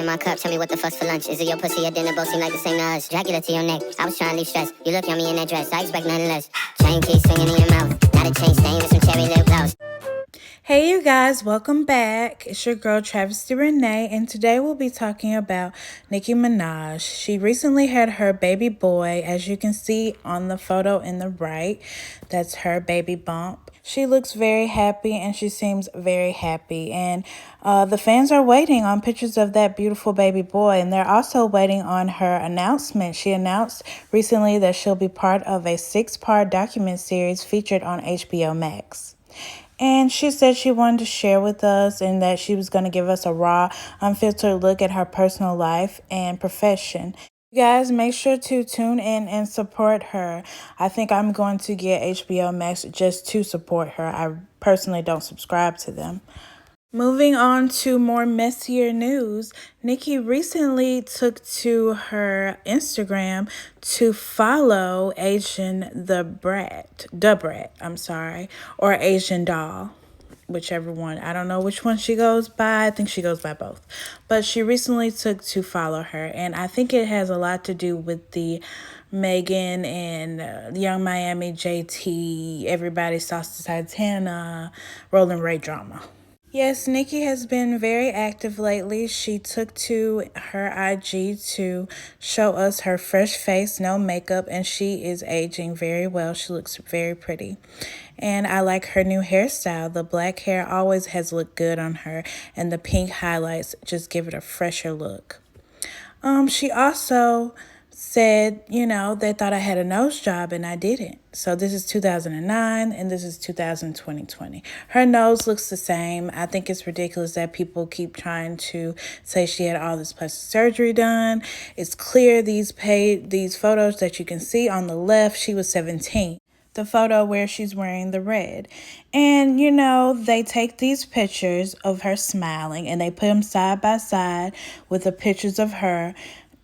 my cup, tell me what the fuck's for lunch. Is it your pussy or dinner? Both seem like the same to us. Dracula to your neck, I was trying to leave stress. You look yummy in that dress, I expect nothing less. Chain keys swinging in your mouth, not a chain stain with some cherry lip gloss. Hey you guys, welcome back. It's your girl Travesty Renee, and today we'll be talking about Nicki Minaj. She recently had her baby boy, as you can see on the photo in the right. That's her baby bump. She looks very happy and she seems very happy, and the fans are waiting on pictures of that beautiful baby boy, and they're also waiting on her announcement. She announced recently that she'll be part of a 6-part document series featured on HBO Max. And she said she wanted to share with us and that she was going to give us a raw, unfiltered look at her personal life and profession. You guys, make sure to tune in and support her. I think I'm going to get HBO Max just to support her. I personally don't subscribe to them. Moving on to more messier news, Nicki recently took to her Instagram to follow Asian the Brat, or Asian Doll, whichever one. I don't know which one she goes by. I think she goes by both. But she recently took to follow her, and I think it has a lot to do with the Megan and Young Miami JT, Everybody Sauce Titana, Rolling Ray drama. Yes, Nicki has been very active lately. She took to her IG to show us her fresh face, no makeup, and she is aging very well. She looks very pretty. And I like her new hairstyle. The black hair always has looked good on her, and the pink highlights just give it a fresher look. She also said, they thought I had a nose job and I didn't. So this is 2009 and this is 2020. Her nose looks the same. I think it's ridiculous that people keep trying to say she had all this plastic surgery done. It's clear these photos that you can see on the left, she was 17. The photo where she's wearing the red. And, they take these pictures of her smiling and they put them side by side with the pictures of her,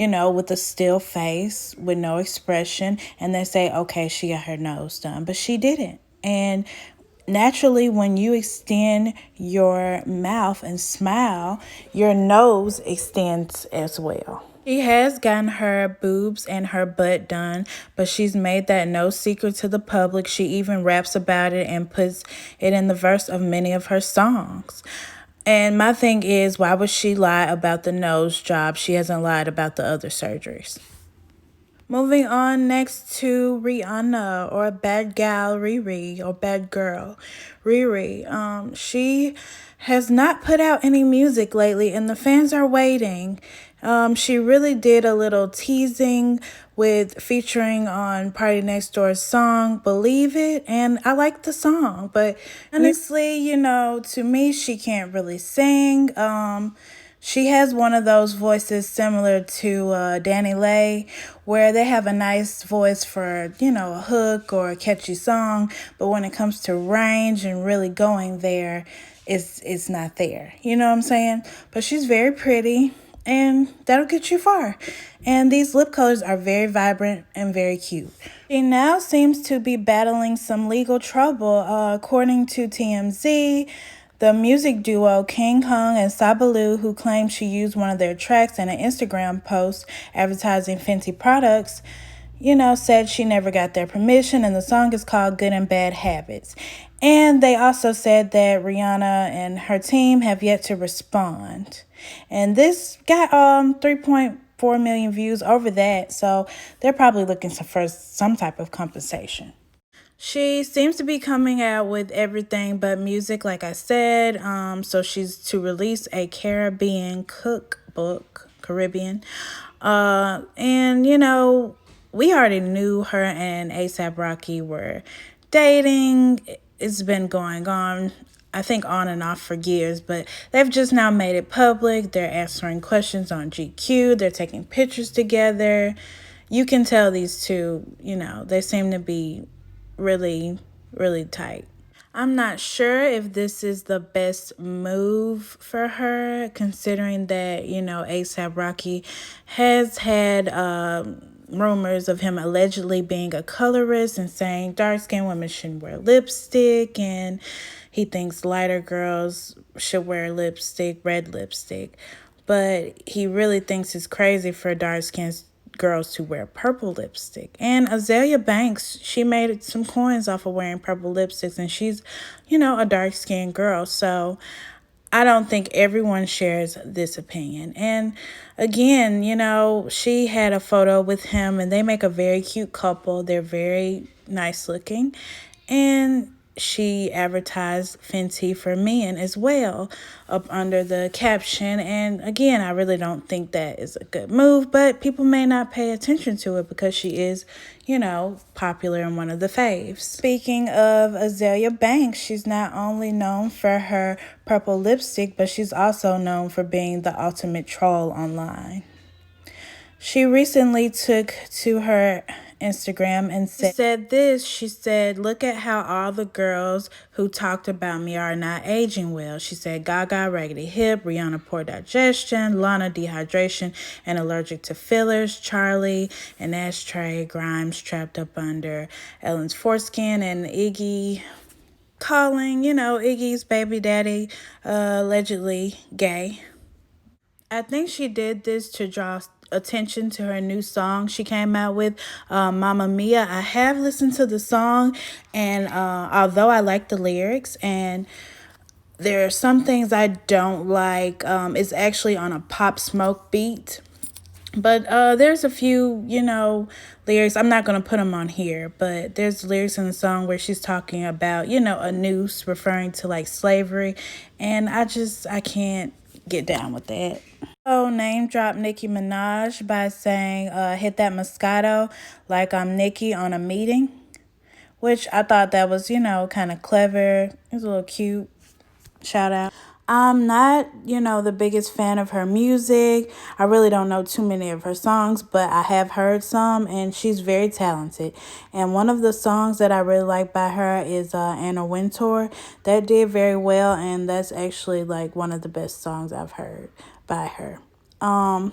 with a still face, with no expression. And they say, okay, she got her nose done, but she didn't. And naturally, when you extend your mouth and smile, your nose extends as well. She has gotten her boobs and her butt done, but she's made that no secret to the public. She even raps about it and puts it in the verse of many of her songs. And my thing is, why would she lie about the nose job? She hasn't lied about the other surgeries. Moving on next to Rihanna, or Bad Gal Riri, or Bad Girl Riri. She has not put out any music lately, and the fans are waiting. She really did a little teasing with featuring on Party Next Door's song, Believe It, and I like the song, but honestly, to me, she can't really sing. She has one of those voices similar to Danny Lay, where they have a nice voice for, a hook or a catchy song, but when it comes to range and really going there, it's not there. You know what I'm saying? But she's very pretty, and that'll get you far. And these lip colors are very vibrant and very cute. She now seems to be battling some legal trouble, according to TMZ. The music duo King Hung and Sabalu, who claimed she used one of their tracks in an Instagram post advertising Fenty products, said she never got their permission, and the song is called Good and Bad Habits. And they also said that Rihanna and her team have yet to respond. And this got 3.4 million views over that, so they're probably looking for some type of compensation. She seems to be coming out with everything but music, like I said. So she's to release a Caribbean cookbook, and we already knew her and A$AP Rocky were dating. It's been going on, I think, on and off for years, but they've just now made it public. They're answering questions on GQ. They're taking pictures together. You can tell these two, they seem to be really, really tight. I'm not sure if this is the best move for her, considering that, A$AP Rocky has had rumors of him allegedly being a colorist and saying dark-skinned women shouldn't wear lipstick, and he thinks lighter girls should wear lipstick, red lipstick. but he really thinks it's crazy for dark-skinned girls to wear purple lipstick. And Azealia Banks, she made some coins off of wearing purple lipsticks, and she's, a dark-skinned girl. So I don't think everyone shares this opinion. And again, she had a photo with him, and they make a very cute couple. They're very nice looking. And she advertised Fenty for men as well up under the caption. And again, I really don't think that is a good move, but people may not pay attention to it because she is, popular and one of the faves. Speaking of Azealia Banks, she's not only known for her purple lipstick, but she's also known for being the ultimate troll online. She recently took to her Instagram and said this. She said, "Look at how all the girls who talked about me are not aging well." She said, Gaga, raggedy hip, Rihanna, poor digestion, Lana, dehydration and allergic to fillers, Charlie, an ashtray, Grimes, trapped up under Ellen's foreskin, and Iggy calling, Iggy's baby daddy allegedly gay. I think she did this to draw attention to her new song she came out with, Mamma Mia. I have listened to the song, and although I like the lyrics, and there are some things I don't like, it's actually on a Pop Smoke beat. But there's a few, lyrics. I'm not going to put them on here, but there's lyrics in the song where she's talking about, a noose, referring to like slavery. And I can't get down with that. So name drop Nicki Minaj by saying, hit that Moscato like I'm Nicki on a meeting, which I thought that was, kind of clever. It was a little cute. Shout out. I'm not, the biggest fan of her music. I really don't know too many of her songs, but I have heard some, and she's very talented. And one of the songs that I really like by her is Anna Wintour. That did very well, and that's actually like one of the best songs I've heard by her. I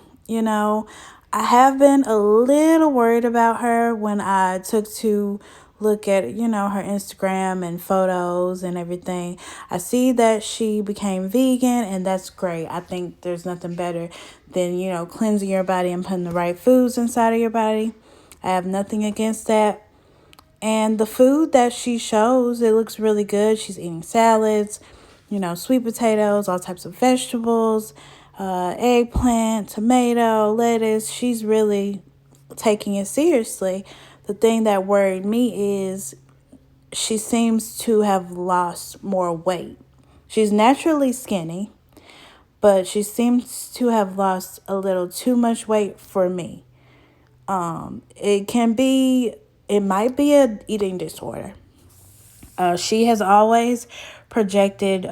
have been a little worried about her when I took to look at, her Instagram and photos and everything. I see that she became vegan, and that's great. I think there's nothing better than, cleansing your body and putting the right foods inside of your body. I have nothing against that. And the food that she shows, it looks really good. She's eating salads, sweet potatoes, all types of vegetables, eggplant, tomato, lettuce. She's really taking it seriously. The thing that worried me is she seems to have lost more weight. She's naturally skinny, but she seems to have lost a little too much weight for me. It might be an eating disorder. She has always projected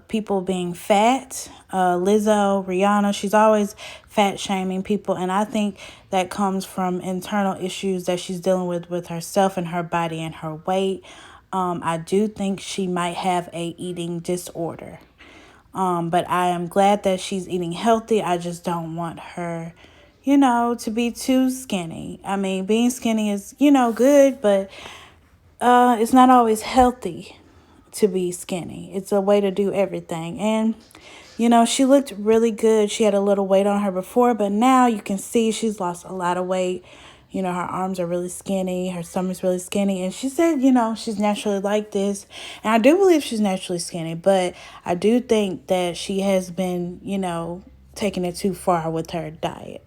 people being fat. Lizzo, Rihanna, she's always fat shaming people. And I think that comes from internal issues that she's dealing with herself and her body and her weight. I do think she might have a eating disorder. But I am glad that she's eating healthy. I just don't want her, to be too skinny. I mean, being skinny is, good, but it's not always healthy to be skinny. It's a way to do everything. And, she looked really good. She had a little weight on her before, but now you can see she's lost a lot of weight. Her arms are really skinny. Her stomach's really skinny. And she said, she's naturally like this. And I do believe she's naturally skinny, but I do think that she has been, taking it too far with her diet.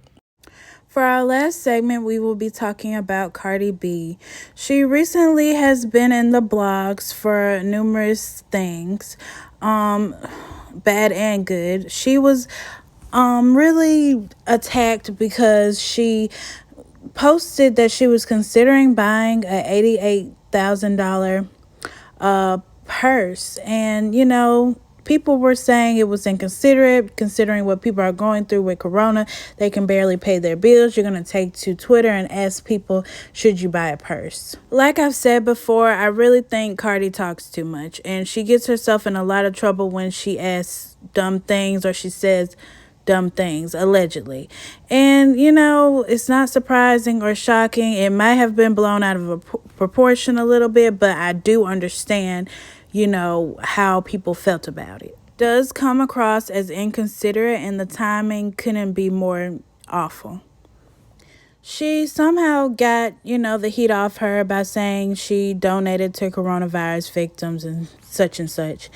For our last segment, we will be talking about Cardi B. She recently has been in the blogs for numerous things, bad and good. She was really attacked because she posted that she was considering buying a $88,000 purse, and people were saying it was inconsiderate considering what people are going through with Corona. They can barely pay their bills. You're going to take to Twitter and ask people, should you buy a purse? Like I've said before, I really think Cardi talks too much, and she gets herself in a lot of trouble when she asks dumb things or she says dumb things, allegedly. And, it's not surprising or shocking. It might have been blown out of proportion a little bit, but I do understand, how people felt about it. does come across as inconsiderate, and the timing couldn't be more awful. She somehow got, the heat off her by saying she donated to coronavirus victims and such and such.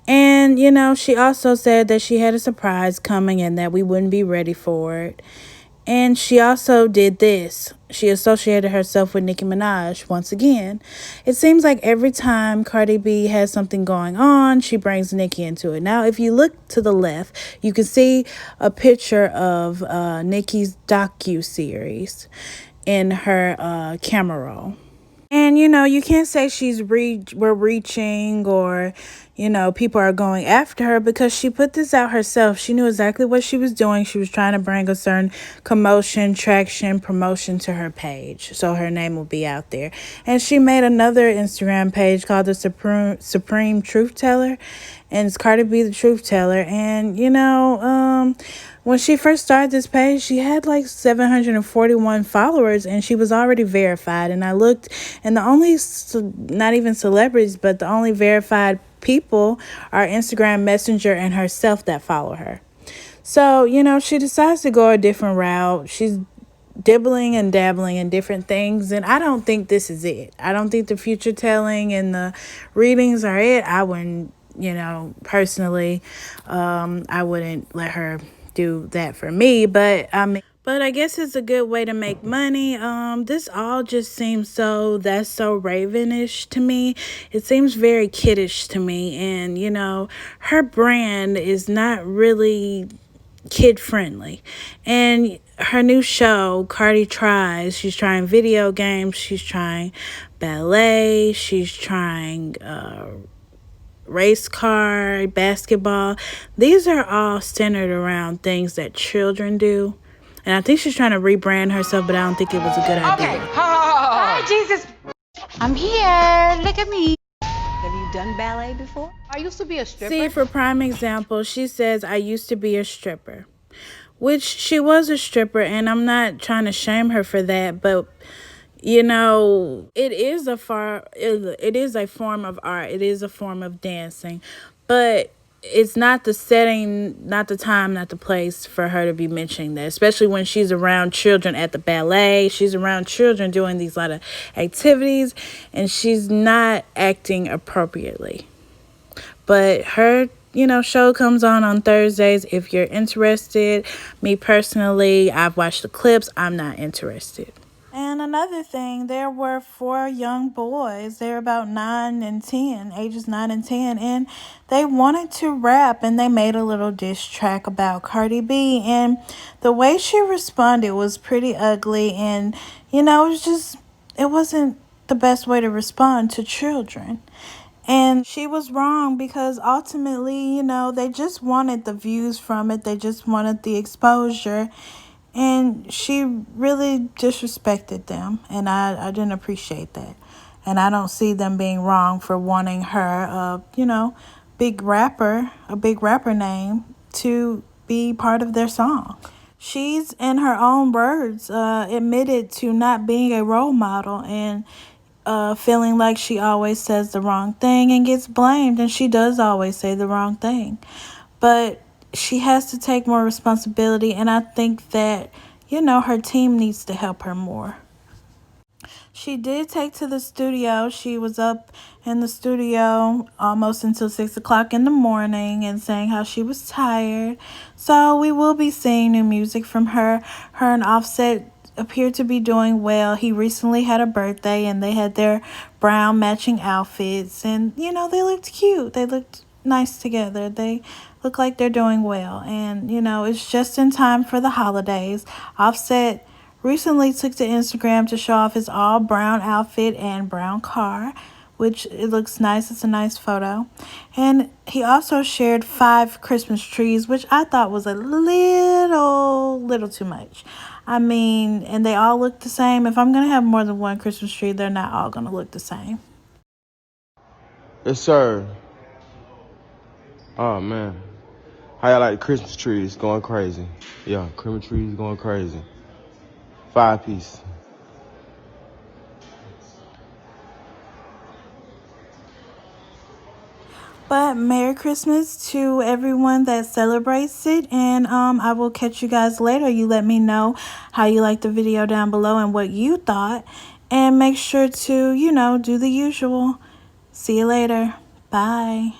And, she also said that she had a surprise coming and that we wouldn't be ready for it. And she also did this. She associated herself with Nicki Minaj once again. It seems like every time Cardi B has something going on, she brings Nicki into it. Now, if you look to the left, you can see a picture of Nicki's docu-series in her camera roll. And, you can't say we're reaching or, people are going after her because she put this out herself. She knew exactly what she was doing. She was trying to bring a certain commotion, traction, promotion to her page. So her name will be out there. And she made another Instagram page called the Supreme Truth Teller. And it's Cardi B, the Truth Teller. And, when she first started this page, she had like 741 followers and she was already verified. And I looked, and the only, not even celebrities, but the only verified people are Instagram Messenger and herself that follow her. So, she decides to go a different route. She's dibbling and dabbling in different things, and I don't think this is it. I don't think the future telling and the readings are it. I wouldn't, personally, I wouldn't let her do that for me, but I guess it's a good way to make money. This all just seems that's so Ravenish to me. It seems very kiddish to me, and her brand is not really kid friendly. And her new show, Cardi Tries, she's trying video games, she's trying ballet, she's trying race car, basketball. These are all centered around things that children do. And I think she's trying to rebrand herself, but I don't think it was a good idea. Okay. Hi, Jesus. I'm here. Look at me. Have you done ballet before? I used to be a stripper. See, for prime example, she says, I used to be a stripper. Which she was a stripper, and I'm not trying to shame her for that, but it is a form of art. It is a form of dancing, but it's not the setting, not the time, not the place for her to be mentioning that, especially when she's around children at the ballet. She's around children doing these lot of activities, and she's not acting appropriately. But her show comes on Thursdays. If you're interested, me personally, I've watched the clips. I'm not interested. And another thing, there were 4 young boys. They're about 9 and 10, ages 9 and 10, and they wanted to rap, and they made a little diss track about Cardi B, and the way she responded was pretty ugly, and it wasn't the best way to respond to children. And she was wrong because ultimately, they just wanted the views from it. They just wanted the exposure. And she really disrespected them. And I didn't appreciate that. And I don't see them being wrong for wanting her, a big rapper name to be part of their song. She's, in her own words, admitted to not being a role model and feeling like she always says the wrong thing and gets blamed, and she does always say the wrong thing. But she has to take more responsibility, and I think that, her team needs to help her more. She did take to the studio. She was up in the studio almost until 6 o'clock in the morning and saying how she was tired. So we will be seeing new music from her. Her and Offset appear to be doing well. He recently had a birthday and they had their brown matching outfits. And, they looked cute. They looked nice together. They look like they're doing well. And, it's just in time for the holidays. Offset recently took to Instagram to show off his all brown outfit and brown car, which it looks nice. It's a nice photo. And he also shared 5 Christmas trees, which I thought was a little too much. I mean, and they all look the same. If I'm going to have more than one Christmas tree, they're not all going to look the same. Yes, sir. Oh, man. How y'all like Christmas trees going crazy? Yeah, Christmas trees going crazy. 5-piece. But Merry Christmas to everyone that celebrates it. And I will catch you guys later. You let me know how you liked the video down below and what you thought. And make sure to, do the usual. See you later. Bye.